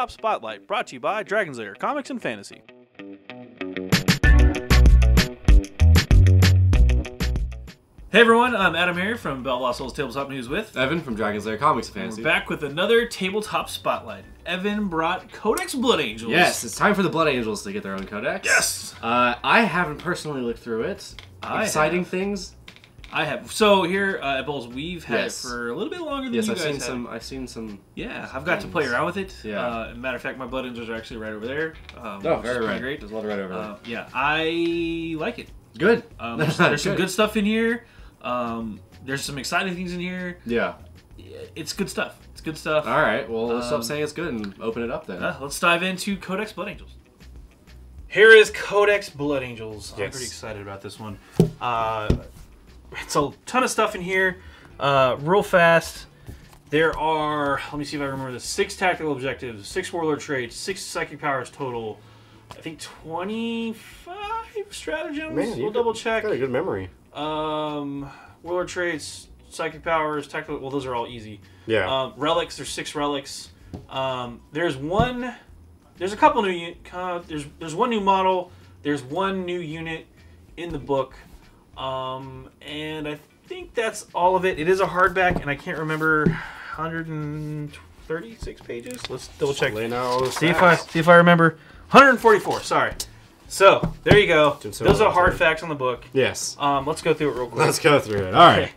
Tabletop Spotlight, brought to you by Dragon's Lair Comics and Fantasy. Hey everyone, I'm AdamHarry from Bell Lost Souls Tabletop News with Evan from Dragon's Lair Comics and Fantasy. We're back with another Tabletop Spotlight. Evan brought Codex Blood Angels. Yes, it's time for the Blood Angels to get their own codex. Yes! I haven't personally looked through it. Exciting things. I have. So here at Bowls, we've had it for a little bit longer than you guys have. I've seen some. Yeah, I've got to play around with it. Yeah. Matter of fact, my Blood Angels are actually right over there. Very right. Great. There's a lot of right over there. Yeah, I like it. Good. There's some good stuff in here. There's some exciting things in here. Yeah. It's good stuff. It's good stuff. All right. Well, let's stop saying it's good and open it up then. Let's dive into Codex Blood Angels. Here is Codex Blood Angels. Yes. I'm pretty excited about this one. It's a ton of stuff in here. Real fast. There are, let me see if I remember this, 6 tactical objectives, 6 warlord traits, 6 psychic powers total. I think 25 stratagems. Man, we'll double check. Got a good memory. Warlord traits, psychic powers, tactical. Well, those are all easy. Yeah. Relics. There's 6 relics. There's one. There's a couple new. There's one new model. There's one new unit in the book. And I think that's all of it. It is a hardback, and I can't remember 136 pages. Let's double check. See if I remember. 144. Sorry. So there you go. Those are hard facts on the book. Yes. Let's go through it real quick. Let's go through it. All right.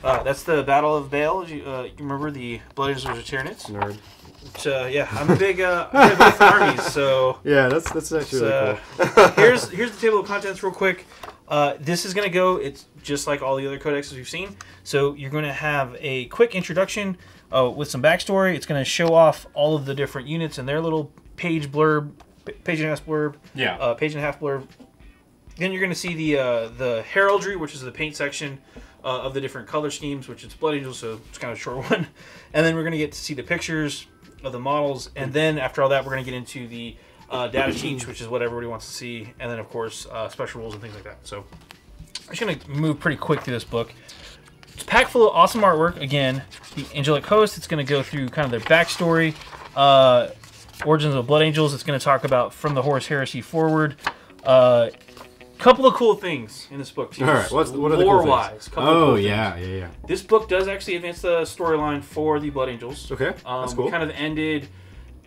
That's the Battle of Baal. You remember the Blood Angels of Tyranids? Nerd. Which, yeah, I'm a big both armies. So yeah, that's actually really cool. here's the table of contents real quick. This is gonna go. It's just like all the other codexes we've seen. So you're gonna have a quick introduction with some backstory. It's gonna show off all of the different units and their little page blurb. Page and a half blurb. Yeah. Page and a half blurb. Then you're going to see the heraldry, which is the paint section of the different color schemes, which is Blood Angels, so it's kind of a short one. And then we're going to get to see the pictures of the models. And then after all that, we're going to get into the data sheets, which is what everybody wants to see. And then, of course, special rules and things like that. So I'm just going to move pretty quick through this book. It's packed full of awesome artwork. Again, the Angelic Host. It's going to go through kind of their backstory. Origins of Blood Angels. It's going to talk about from the Horus Heresy forward. Couple of cool things in this book too. All right, what are the cool things? Oh yeah. This book does actually advance the storyline for the Blood Angels. Okay, that's cool. We kind of ended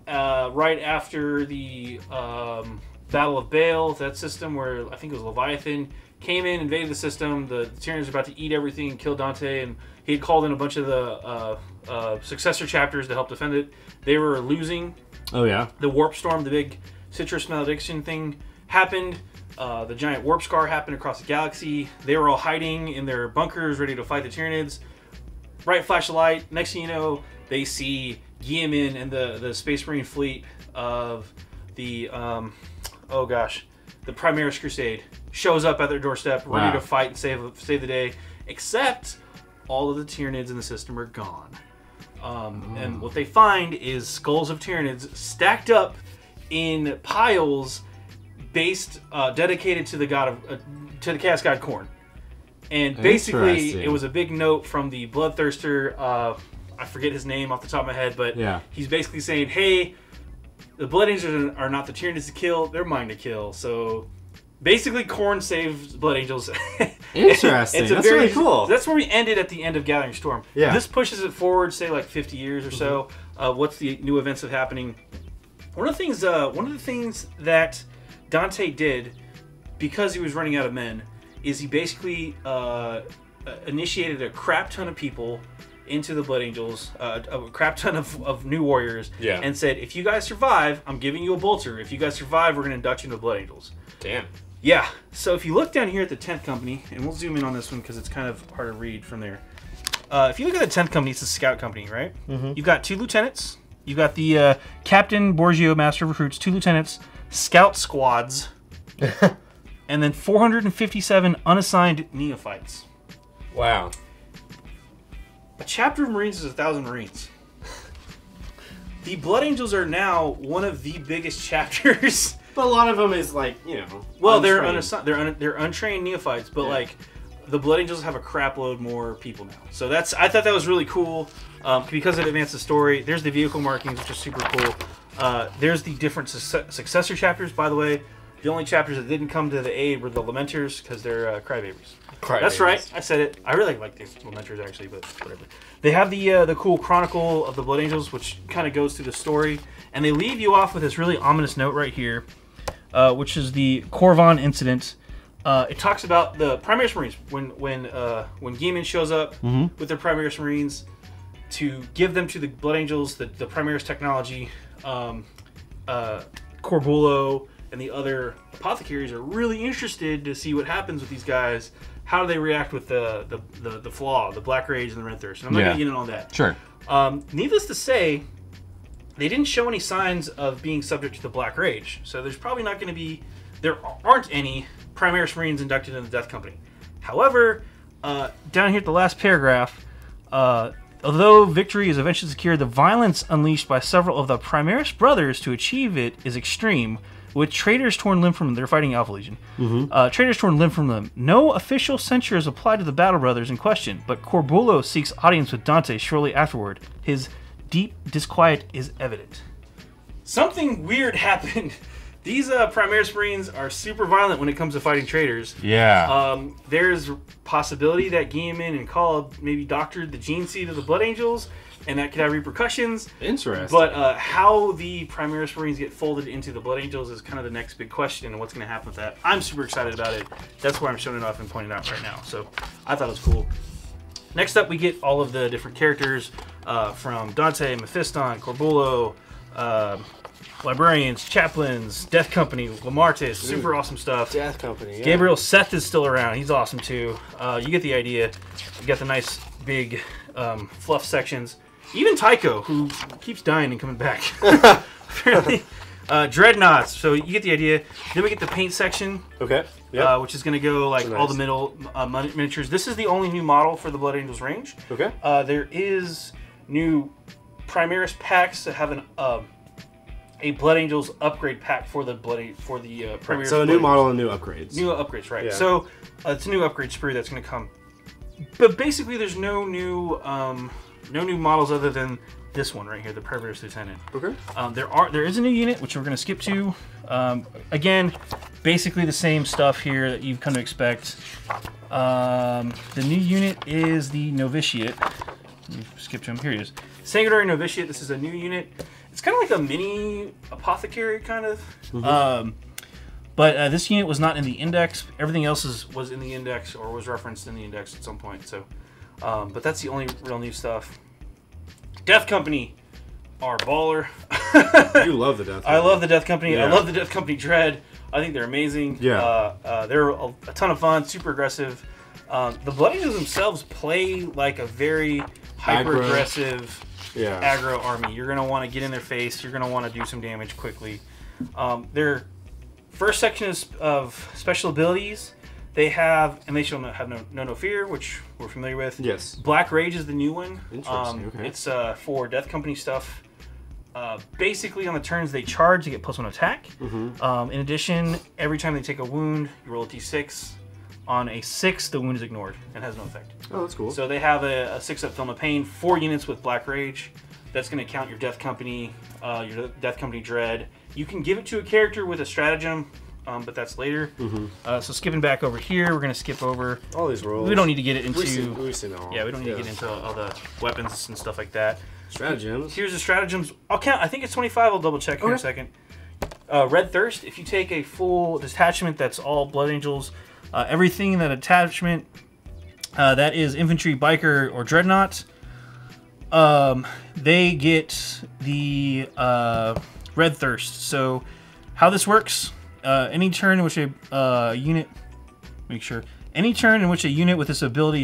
right after the Battle of Baal, that system where I think it was Leviathan came in, invaded the system. The Tyranids were about to eat everything and kill Dante, and he had called in a bunch of the successor chapters to help defend it. They were losing. Oh yeah. The warp storm, the big citrus malediction thing happened. The giant warp scar happened across the galaxy. They were all hiding in their bunkers, ready to fight the Tyranids. Bright flash of light. Next thing you know, they see Guilliman and the Space Marine fleet of the the Primaris Crusade shows up at their doorstep, ready to fight and save the day. Except all of the Tyranids in the system are gone. And what they find is skulls of Tyranids stacked up in piles, dedicated to the god of to the chaos god Khorne. And basically, it was a big note from the Bloodthirster. I forget his name off the top of my head, but he's basically saying, "Hey, the Blood Angels are not the Tyranids to kill; they're mine to kill." So basically, Khorne saves Blood Angels. Interesting. That's really cool. That's where we ended at the end of Gathering Storm. Yeah. This pushes it forward, say like 50 years or so. What's the new events that happening? One of the things that Dante did, because he was running out of men, is he basically initiated a crap ton of people into the Blood Angels, a crap ton of new warriors, and said, if you guys survive, I'm giving you a bolter. If you guys survive, we're going to induct you into the Blood Angels. Damn. Yeah, so if you look down here at the 10th Company, and we'll zoom in on this one because it's kind of hard to read from there. If you look at the 10th Company, it's a scout company, right? You've got 2 lieutenants. You've got the Captain Borgio, Master of Recruits, 2 lieutenants, scout squads, and then 457 unassigned neophytes. Wow. A chapter of Marines is 1,000 Marines. The Blood Angels are now one of the biggest chapters. But a lot of them is like, you know. Well, untrained. they're untrained neophytes, but like the Blood Angels have a crap load more people now. So I thought that was really cool because it advanced the story. There's the vehicle markings, which is super cool. There's the different successor chapters, by the way. The only chapters that didn't come to the aid were the Lamenters, because they're crybabies. That's right, I said it. I really like these Lamenters, actually, but whatever. They have the cool Chronicle of the Blood Angels, which kind of goes through the story. And they leave you off with this really ominous note right here, which is the Corvan incident. It talks about the Primaris Marines. When Geeman shows up with their Primaris Marines to give them to the Blood Angels, the Primaris technology, Corbulo and the other apothecaries are really interested to see what happens with these guys. How do they react with the Flaw, the Black Rage, and the Red Thirst? And I'm not going to get into all that. Sure. Needless to say, they didn't show any signs of being subject to the Black Rage. So there's probably not going to be... There aren't any Primaris Marines inducted in the Death Company. However, down here at the last paragraph, although victory is eventually secured, the violence unleashed by several of the Primaris brothers to achieve it is extreme, with traitors torn limb from them. They're fighting Alpha Legion. Traitors torn limb from them. No official censure is applied to the Battle Brothers in question, but Corbulo seeks audience with Dante shortly afterward. His deep disquiet is evident. Something weird happened. These Primaris Marines are super violent when it comes to fighting traitors. Yeah. There's possibility that Guilliman and Call maybe doctored the gene seed of the Blood Angels, and that could have repercussions. Interesting. But how the Primaris Marines get folded into the Blood Angels is kind of the next big question, and what's going to happen with that. I'm super excited about it. That's why I'm showing it off and pointing it out right now. So I thought it was cool. Next up, we get all of the different characters from Dante, Mephiston, Corbulo, Librarians, Chaplains, Death Company, Lamartis, super awesome stuff. Death Company, yeah. Gabriel Seth is still around. He's awesome too. You get the idea. You got the nice big fluff sections. Even Tycho, who keeps dying and coming back. Apparently. Dreadnoughts. So you get the idea. Then we get the paint section. Okay. Yeah. Which is going to go like all the middle miniatures. This is the only new model for the Blood Angels range. Okay. There is new Primaris packs that have a Blood Angels upgrade pack for the Primaris. So a new model and new upgrades. New upgrades, right? Yeah. So it's a new upgrade spree that's going to come. But basically, there's no new models other than this one right here, the Primaris Lieutenant. Okay. There is a new unit which we're going to skip to. Again, basically the same stuff here that you've come to expect. The new unit is the Novitiate. Let me skip to him. Here he is. Sanguinary Novitiate. This is a new unit. It's kind of like a mini apothecary, kind of. But this unit was not in the index. Everything else was in the index or was referenced in the index at some point. So, but that's the only real new stuff. Death Company are baller. You love the Death Company. I love the Death Company. Yeah. I love the Death Company Dread. I think they're amazing. Yeah. They're a ton of fun, super aggressive. The Blood Angels themselves play like a very hyper-aggressive aggro army. You're going to want to get in their face. You're going to want to do some damage quickly. Their first section is of special abilities. They have, and they shall have no fear, which we're familiar with. Yes. Black Rage is the new one. Interesting. Okay. It's for Death Company stuff. Basically, on the turns they charge, they get +1 attack. In addition, every time they take a wound, you roll a d6. On a 6, the wound is ignored and has no effect. Oh, that's cool. So they have a 6-up Film of Pain, 4 units with Black Rage. That's going to count your Death Company, your Death Company Dread. You can give it to a character with a stratagem, but that's later. So skipping back over here, we're going to skip over all these rolls. We don't need to get it into. We've seen all. Yeah, we don't need to get into all the weapons and stuff like that. Stratagems. Here's the stratagems. I'll count. I think it's 25. I'll double check here in a second. Red Thirst. If you take a full detachment that's all Blood Angels, everything in that attachment that is infantry, biker, or dreadnought, they get the Red Thirst. So how this works? Any turn in which a unit, any turn in which a unit with this ability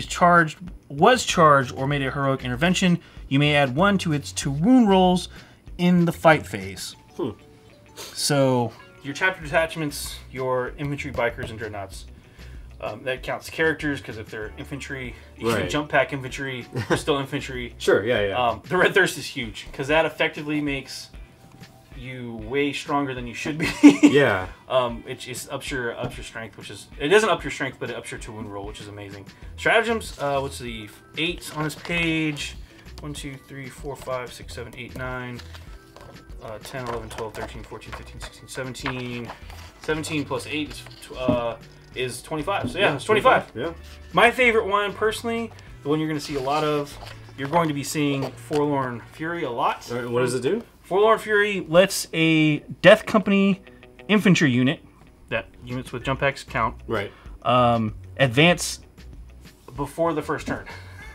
was charged, or made a heroic intervention, you may add 1 to its 2 wound rolls in the fight phase. So your chapter detachments, your infantry, bikers, and dreadnoughts. That counts characters, because if they're infantry, you can jump pack infantry, they're still infantry. Sure, yeah. The Red Thirst is huge, because that effectively makes you way stronger than you should be. Yeah. It just ups your strength, it doesn't up your strength, but it ups your 2 wound roll, which is amazing. Stratagems, what's the 8 on this page? 1, 2, 3, 4, 5, 6, 7, 8, 9. 10, 11, 12, 13, 14, 15, 16, 17. 17 plus 8 is 25. So yeah, it's 25. Yeah. My favorite one, personally, the one you're going to see a lot of, you're going to be seeing Forlorn Fury a lot. All right, what does it do? Forlorn Fury lets a Death Company infantry unit, that units with jump packs count, Right. Advance before the first turn.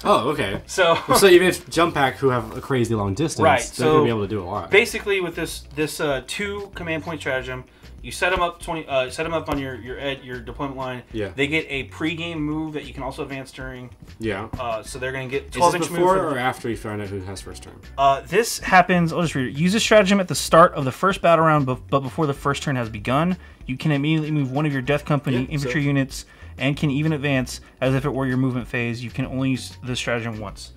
Oh, okay. So even if jump pack who have a crazy long distance, right, they're going to be able to do a lot. Basically, with this 2 command point stratagem, you set them up on your deployment line. Yeah. They get a pre-game move that you can also advance during. Yeah. So they're going to get 12-inch move. Is this before or after you find out who has first turn? This happens. I'll just read it. Use this stratagem at the start of the first battle round, but before the first turn has begun. You can immediately move one of your Death Company infantry units, and can even advance as if it were your movement phase. You can only use this stratagem once.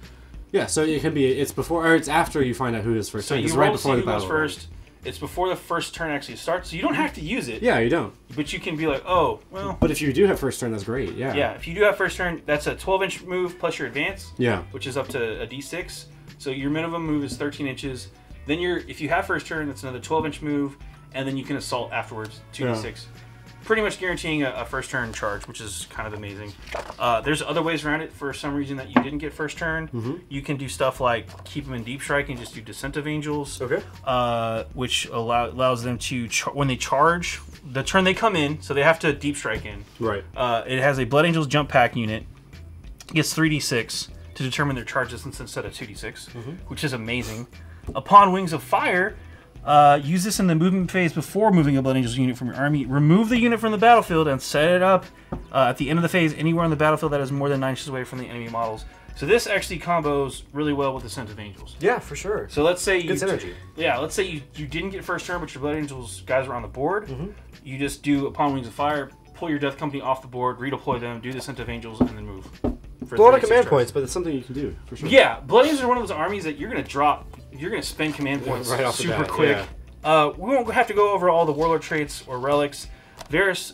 Yeah. So it can be it's before or it's after you find out who is first turn. So it's you right roll before to the see who goes battle. first. It's before the first turn actually starts, so you don't have to use it. Yeah, you don't. But you can be like, oh, well. But if you do have first turn, that's great. Yeah. Yeah, if you do have first turn, that's a 12-inch move plus your advance. Yeah. Which is up to a d6. So your minimum move is 13 inches. Then if you have first turn, that's another 12-inch move, and then you can assault afterwards, 2d6. Pretty much guaranteeing a first turn charge, which is kind of amazing. There's other ways around it. For some reason that you didn't get first turn, you can do stuff like keep them in deep strike and just do Descent of Angels. Okay. Which allows them to when they charge the turn they come in, so they have to deep strike in. Right. It has a Blood Angels jump pack unit. Gets 3d6 to determine their charge distance instead of 2d6, which is amazing. Upon Wings of Fire. Use this in the movement phase before moving a Blood Angels unit from your army. Remove the unit from the battlefield and set it up at the end of the phase anywhere on the battlefield that is more than 9 inches away from the enemy models. So this actually combos really well with the Descent of Angels. Yeah, for sure. So let's say good synergy. Yeah, let's say you didn't get first turn, but your Blood Angels guys are on the board. You just do Upon Wings of Fire, pull your Death Company off the board, redeploy them, do the Descent of Angels, and then move. A lot of command points, but it's something you can do for sure. Yeah, Blood Angels are one of those armies that you're going to drop. You're going to spend command points right off super the bat, quick. Yeah. We won't have to go over all the warlord traits or relics. Varus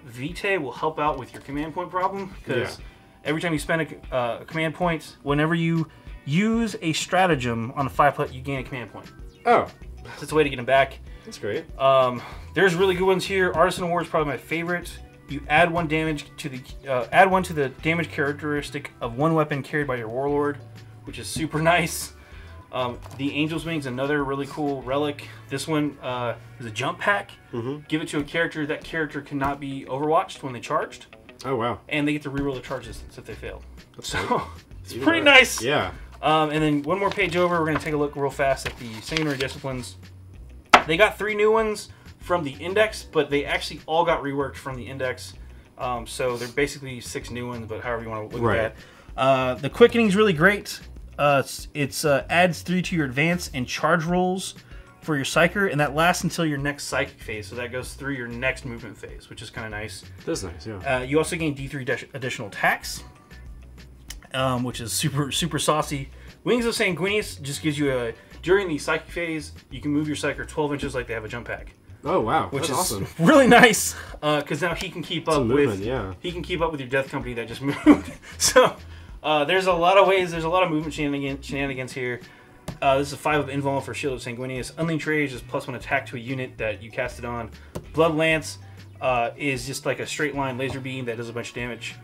Vitae will help out with your command point problem, because every time you spend a command point, whenever you use a stratagem on a 5+, you gain a command point. Oh. That's a way to get them back. That's great. There's really good ones here. Artisan of War is probably my favorite. You add one damage to the damage characteristic of one weapon carried by your warlord, which is super nice. The Angel's Wings, another really cool relic. This one is a jump pack. Give it to a character. That character cannot be overwatched when they charged. Oh, wow. And they get to reroll the charge distance if they fail. That's so it's pretty nice. Yeah. And then one more page over, we're going to take a look real fast at the Sanguinary Disciplines. They got 3 new ones from the index, but they actually all got reworked from the index. So they're basically 6 new ones, but however you want to look at that. The quickening is really great. It's adds 3 to your advance and charge rolls for your Psyker, and that lasts until your next Psychic phase. So that goes through your next movement phase, which is kind of nice. That's nice, yeah. You also gain D3 additional attacks, which is super saucy. Wings of Sanguinius just gives you during the Psychic phase, you can move your Psyker 12 inches like they have a jump pack. Oh wow, which that's is awesome. Really nice, because now he can keep up with he can keep up with your Death Company that just moved. So there's a lot of ways. There's a lot of movement shenanigans here. This is a 5 of Invuln for Shield of Sanguinius. Unleashed Rage is +1 attack to a unit that you cast it on. Blood Lance is just like a straight line laser beam that does a bunch of damage.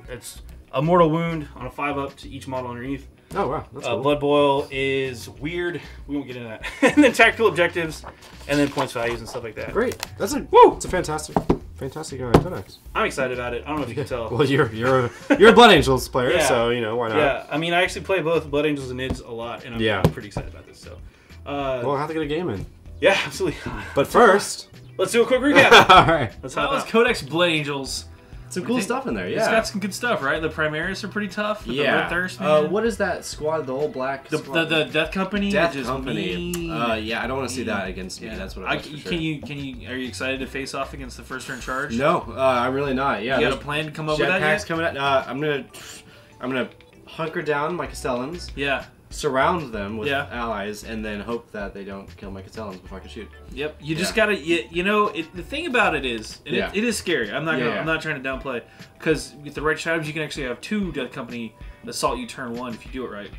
It's a mortal wound on a 5+ to each model underneath. Oh wow, that's cool. Blood Boil is weird. We won't get into that. And then tactical objectives, and then points values and stuff like that. Great. That's it's a fantastic Codex. I'm excited about it. I don't know if you can tell. Well, you're a Blood Angels player, so you know why not. Yeah, I mean, I actually play both Blood Angels and Nids a lot, and I'm pretty excited about this. So, we'll have to get a game in. Yeah, absolutely. But first, let's do a quick recap. All right. That was Codex Blood Angels. Some cool stuff in there, yeah. It's got some good stuff, right? The Primaris are pretty tough. The Red Thirst, what is that squad? The old black squad? The Death Company? Death Company. Yeah, I don't want to see that against me. That's what I was Are you excited to face off against the first turn charge? No, I'm really not. Yeah, you got a plan to come up with that yet? Coming out. I'm gonna hunker down my Castellans. Yeah. Surround them with allies, and then hope that they don't kill my Castellans before I can shoot. Yep, you just gotta, the thing about it is, it is scary. I'm not trying to downplay, because with the right strategy, you can actually have 2 Death Company assault you turn 1 if you do it right.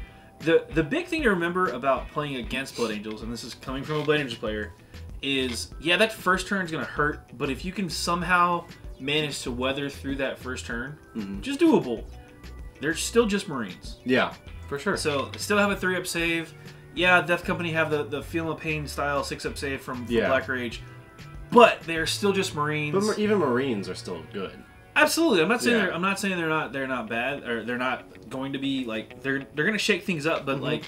The big thing to remember about playing against Blood Angels, and this is coming from a Blood Angels player, is yeah, that first turn is going to hurt, but if you can somehow manage to weather through that first turn, which is doable, they're still just Marines. Yeah, for sure. So they still have a 3-up save. Yeah, Death Company have the Feel No Pain style 6-up save from Black Rage, but they're still just Marines. But even Marines are still good. Absolutely, I'm not saying they're not bad, or they're not going to be like they're going to shake things up. But like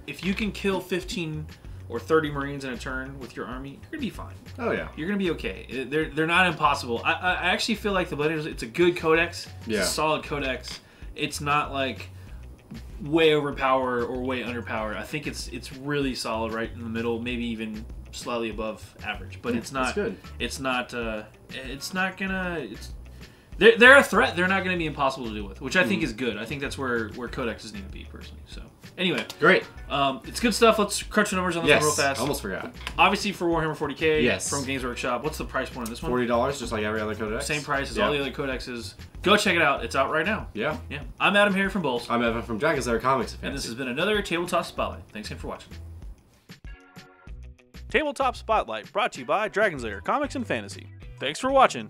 if you can kill 15 or 30 Marines in a turn with your army, you're going to be fine. Oh yeah, you're going to be okay. They're not impossible. I actually feel like the Blood Angels, it's a good codex. It's a solid codex. It's not like way overpowered or way underpowered. I think it's really solid, right in the middle, maybe even slightly above average. But it's not good. It's not gonna. They're a threat. They're not going to be impossible to deal with, which I think is good. I think that's where codexes need to be, personally. So, anyway. Great. It's good stuff. Let's crunch the numbers on this one real fast. Almost forgot. Obviously, for Warhammer 40K yes. from Games Workshop, what's the price point on this one? $40, just like every other codex. Same price as all the other codexes. Go check it out. It's out right now. Yeah. Yeah. I'm AdamHarry from Bowls. I'm Evan from Dragon's Lair Comics. And this has been another Tabletop Spotlight. Thanks again for watching. Tabletop Spotlight, brought to you by Dragon's Lair Comics and Fantasy. Thanks for watching.